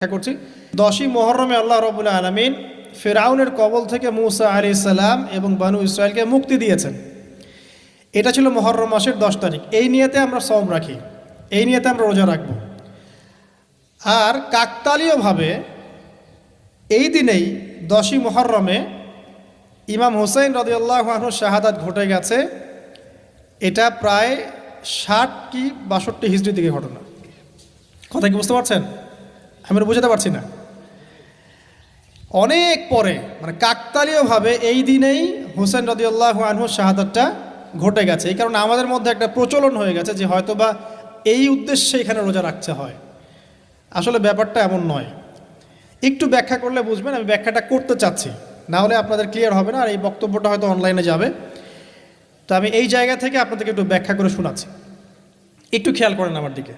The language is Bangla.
করছি 10ই মুহররমে আল্লাহ রাব্বুল আলামিন ফিরআউনের কবল থেকে মূসা আলাইহিস সালাম এবং বনু ইসরাইলকে মুক্তি দিয়েছেন। এটা ছিল মুহররম মাসের 10 তারিখ। এই নিয়তে আমরা সওম রাখি, এই নিয়তে আমরা রোজা রাখব। আর কাকতালীয়ভাবে এই দিনেই 10ই মুহররমে ইমাম হুসাইন রাদিয়াল্লাহু আনহু শাহাদাত ঘটে গেছে। এটা প্রায় 60 কি 62 হিজরি দিকে ঘটনা। কথা কি বুঝতে পারছেন? আমি বুঝাতে পারছি না। অনেক পরে মানে কাকতালীয়ভাবে এই দিনেই হুসেন রাদিয়াল্লাহু আনহু শাহাদাতটা ঘটে গেছে। এই কারণে আমাদের মধ্যে একটা প্রচলন হয়ে গেছে যে হয়তোবা এই উদ্দেশ্যে এখানে রোজা রাখতে হয়। আসলে ব্যাপারটা এমন নয়। একটু ব্যাখ্যা করলে বুঝবেন, আমি ব্যাখ্যাটা করতে চাচ্ছি, না হলে আপনাদের ক্লিয়ার হবে না। আর এই বক্তব্যটা হয়তো অনলাইনে যাবে, তো আমি এই জায়গা থেকে আপনাদেরকে একটু ব্যাখ্যা করে শোনাচ্ছি। একটু খেয়াল করেন আমার দিকে।